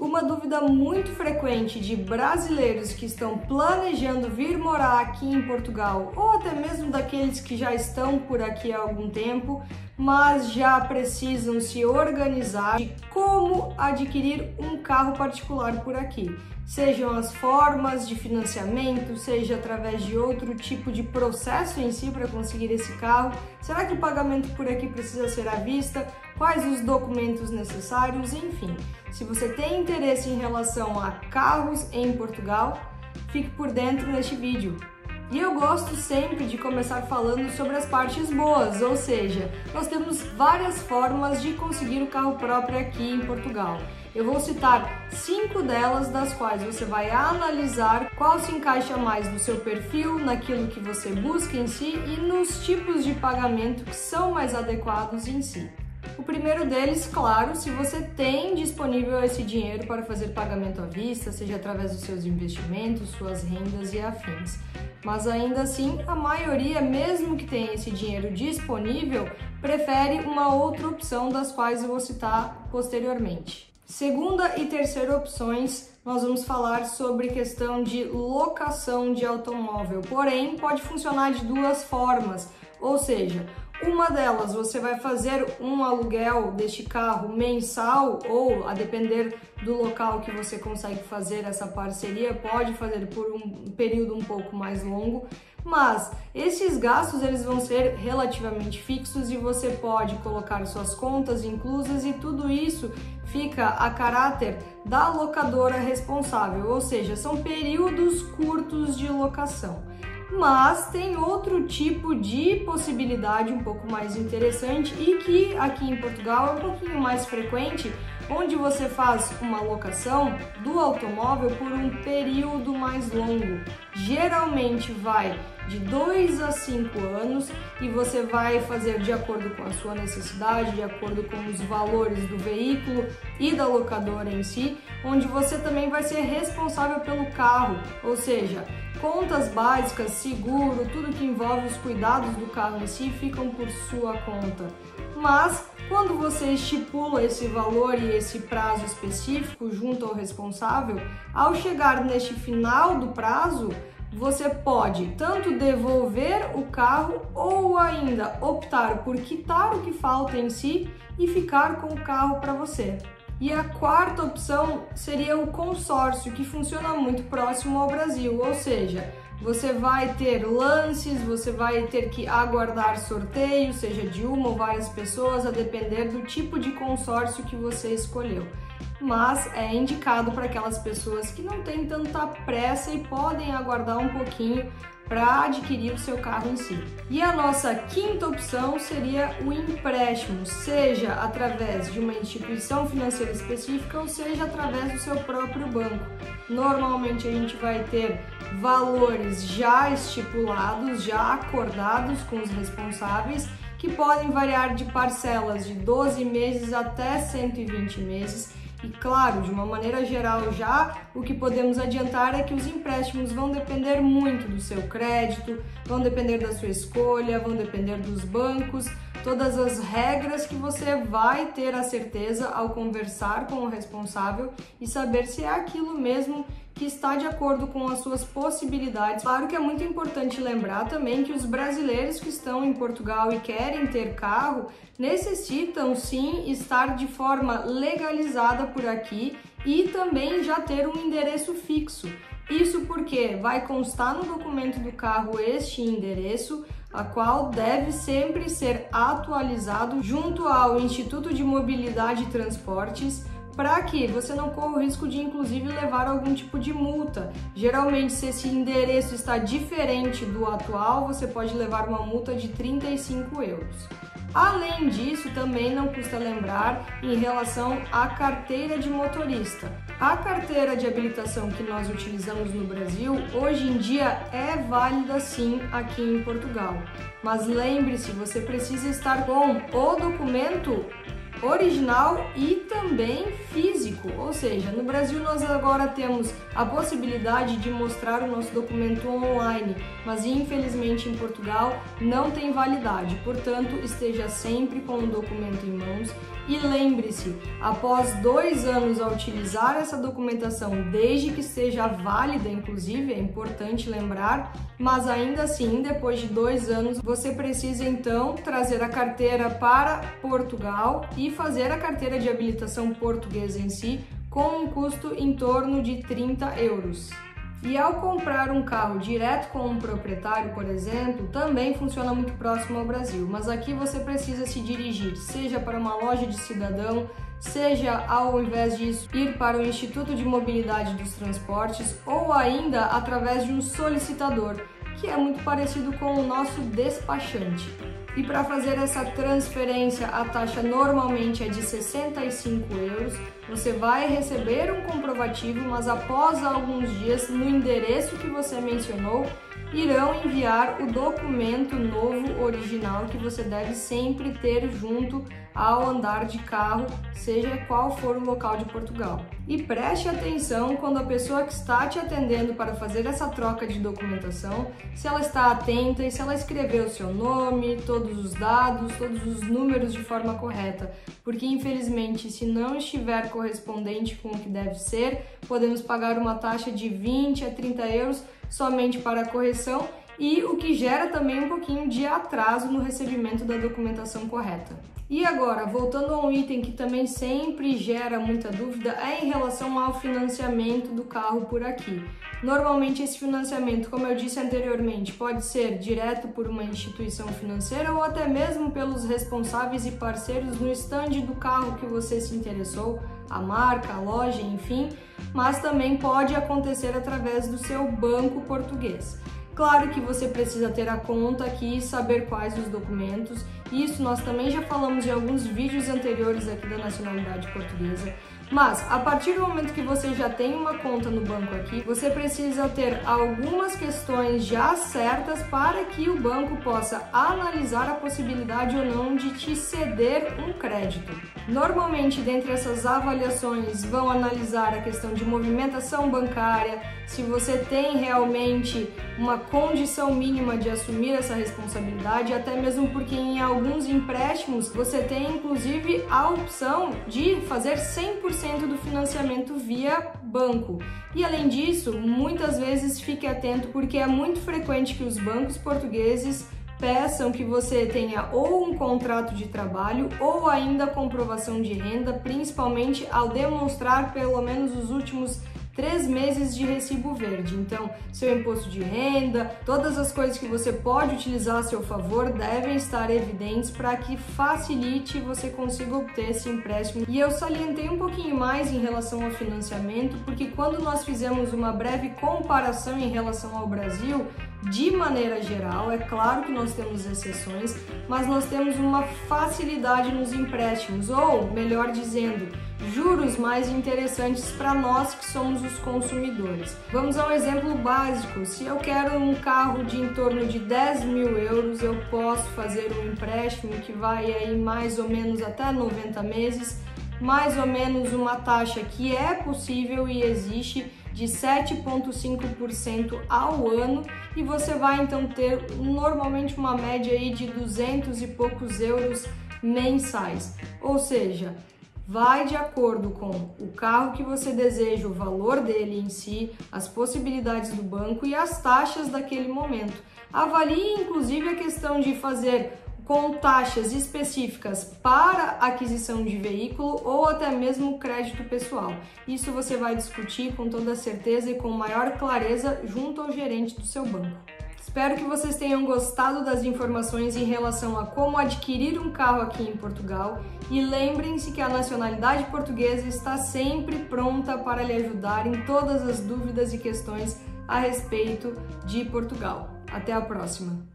Uma dúvida muito frequente de brasileiros que estão planejando vir morar aqui em Portugal, ou até mesmo daqueles que já estão por aqui há algum tempo, mas já precisam se organizar de como adquirir um carro particular por aqui. Sejam as formas de financiamento, seja através de outro tipo de processo em si para conseguir esse carro. Será que o pagamento por aqui precisa ser à vista? Quais os documentos necessários? Enfim, se você tem interesse em relação a carros em Portugal, fique por dentro neste vídeo. E eu gosto sempre de começar falando sobre as partes boas, ou seja, nós temos várias formas de conseguir o carro próprio aqui em Portugal. Eu vou citar 5 delas, das quais você vai analisar qual se encaixa mais no seu perfil, naquilo que você busca em si e nos tipos de pagamento que são mais adequados em si. O primeiro deles, claro, se você tem disponível esse dinheiro para fazer pagamento à vista, seja através dos seus investimentos, suas rendas e afins. Mas ainda assim, a maioria, mesmo que tenha esse dinheiro disponível, prefere uma outra opção das quais eu vou citar posteriormente. Segunda e terceira opções, nós vamos falar sobre questão de locação de automóvel, porém pode funcionar de duas formas, ou seja, uma delas, você vai fazer um aluguel deste carro mensal ou, a depender do local que você consegue fazer essa parceria, pode fazer por um período um pouco mais longo, mas esses gastos eles vão ser relativamente fixos e você pode colocar suas contas inclusas e tudo isso fica a caráter da locadora responsável, ou seja, são períodos curtos de locação. Mas tem outro tipo de possibilidade um pouco mais interessante e que aqui em Portugal é um pouquinho mais frequente, onde você faz uma locação do automóvel por um período mais longo. Geralmente vai de 2 a 5 anos e você vai fazer de acordo com a sua necessidade, de acordo com os valores do veículo e da locadora em si, onde você também vai ser responsável pelo carro, ou seja, contas básicas, seguro, tudo que envolve os cuidados do carro em si ficam por sua conta. Mas quando você estipula esse valor e esse prazo específico junto ao responsável, ao chegar neste final do prazo, você pode tanto devolver o carro ou ainda optar por quitar o que falta em si e ficar com o carro para você. E a quarta opção seria o consórcio, que funciona muito próximo ao Brasil, ou seja, você vai ter lances, você vai ter que aguardar sorteio, seja de uma ou várias pessoas, a depender do tipo de consórcio que você escolheu. Mas é indicado para aquelas pessoas que não têm tanta pressa e podem aguardar um pouquinho para adquirir o seu carro em si. E a nossa quinta opção seria o empréstimo, seja através de uma instituição financeira específica ou seja através do seu próprio banco. Normalmente a gente vai ter valores já estipulados, já acordados com os responsáveis, que podem variar de parcelas de 12 meses até 120 meses. E claro, de uma maneira geral já, o que podemos adiantar é que os empréstimos vão depender muito do seu crédito, vão depender da sua escolha, vão depender dos bancos, todas as regras que você vai ter a certeza ao conversar com o responsável e saber se é aquilo mesmo que está de acordo com as suas possibilidades. Claro que é muito importante lembrar também que os brasileiros que estão em Portugal e querem ter carro necessitam sim estar de forma legalizada por aqui e também já ter um endereço fixo. Isso porque vai constar no documento do carro este endereço, a qual deve sempre ser atualizado junto ao Instituto de Mobilidade e Transportes, para que você não corra o risco de inclusive levar algum tipo de multa. Geralmente, se esse endereço está diferente do atual, você pode levar uma multa de 35 euros. Além disso, também não custa lembrar em relação à carteira de motorista. A carteira de habilitação que nós utilizamos no Brasil, hoje em dia é válida sim aqui em Portugal. Mas lembre-se, você precisa estar com o documento original e também físico, ou seja, no Brasil nós agora temos a possibilidade de mostrar o nosso documento online, mas infelizmente em Portugal não tem validade, portanto esteja sempre com o documento em mãos e lembre-se, após 2 anos a utilizar essa documentação, desde que seja válida, inclusive, é importante lembrar, mas ainda assim, depois de 2 anos, você precisa então trazer a carteira para Portugal e fazer a carteira de habilitação portuguesa em si, com um custo em torno de 30 euros. E ao comprar um carro direto com um proprietário, por exemplo, também funciona muito próximo ao Brasil, mas aqui você precisa se dirigir, seja para uma loja de cidadão, seja ao invés disso ir para o Instituto de Mobilidade dos Transportes ou ainda através de um solicitador, que é muito parecido com o nosso despachante. E para fazer essa transferência, a taxa normalmente é de 65 euros. Você vai receber um comprovativo, mas após alguns dias, no endereço que você mencionou, irão enviar o documento novo original que você deve sempre ter junto ao andar de carro, seja qual for o local de Portugal. E preste atenção quando a pessoa que está te atendendo para fazer essa troca de documentação, se ela está atenta e se ela escreveu o seu nome, todos os dados, todos os números de forma correta, porque infelizmente se não estiver correspondente com o que deve ser, podemos pagar uma taxa de 20 a 30 euros somente para a correção e o que gera também um pouquinho de atraso no recebimento da documentação correta. E agora, voltando a um item que também sempre gera muita dúvida, é em relação ao financiamento do carro por aqui. Normalmente esse financiamento, como eu disse anteriormente, pode ser direto por uma instituição financeira ou até mesmo pelos responsáveis e parceiros no estande do carro que você se interessou, a marca, a loja, enfim, mas também pode acontecer através do seu banco português. Claro que você precisa ter a conta aqui e saber quais os documentos. Isso nós também já falamos em alguns vídeos anteriores aqui da nacionalidade portuguesa. Mas a partir do momento que você já tem uma conta no banco aqui, você precisa ter algumas questões já certas para que o banco possa analisar a possibilidade ou não de te ceder um crédito. Normalmente, dentre essas avaliações, vão analisar a questão de movimentação bancária, se você tem realmente uma condição mínima de assumir essa responsabilidade, até mesmo porque em alguns empréstimos você tem inclusive a opção de fazer 100% do financiamento via banco. E além disso, muitas vezes fique atento porque é muito frequente que os bancos portugueses peçam que você tenha ou um contrato de trabalho ou ainda comprovação de renda, principalmente ao demonstrar pelo menos os últimos 3 meses de recibo verde. Então, seu imposto de renda, todas as coisas que você pode utilizar a seu favor devem estar evidentes para que facilite e você consiga obter esse empréstimo. E eu salientei um pouquinho mais em relação ao financiamento, porque quando nós fizemos uma breve comparação em relação ao Brasil, de maneira geral, é claro que nós temos exceções, mas nós temos uma facilidade nos empréstimos, ou, melhor dizendo, juros mais interessantes para nós que somos os consumidores. Vamos a um exemplo básico. Se eu quero um carro de em torno de 10 mil euros, eu posso fazer um empréstimo que vai aí mais ou menos até 90 meses, mais ou menos uma taxa que é possível e existe de 7,5% ao ano, e você vai então ter normalmente uma média aí de 200 e poucos euros mensais. Ou seja, vai de acordo com o carro que você deseja, o valor dele em si, as possibilidades do banco e as taxas daquele momento. Avalie inclusive a questão de fazer com taxas específicas para aquisição de veículo ou até mesmo crédito pessoal. Isso você vai discutir com toda certeza e com maior clareza junto ao gerente do seu banco. Espero que vocês tenham gostado das informações em relação a como adquirir um carro aqui em Portugal e lembrem-se que a nacionalidade portuguesa está sempre pronta para lhe ajudar em todas as dúvidas e questões a respeito de Portugal. Até a próxima!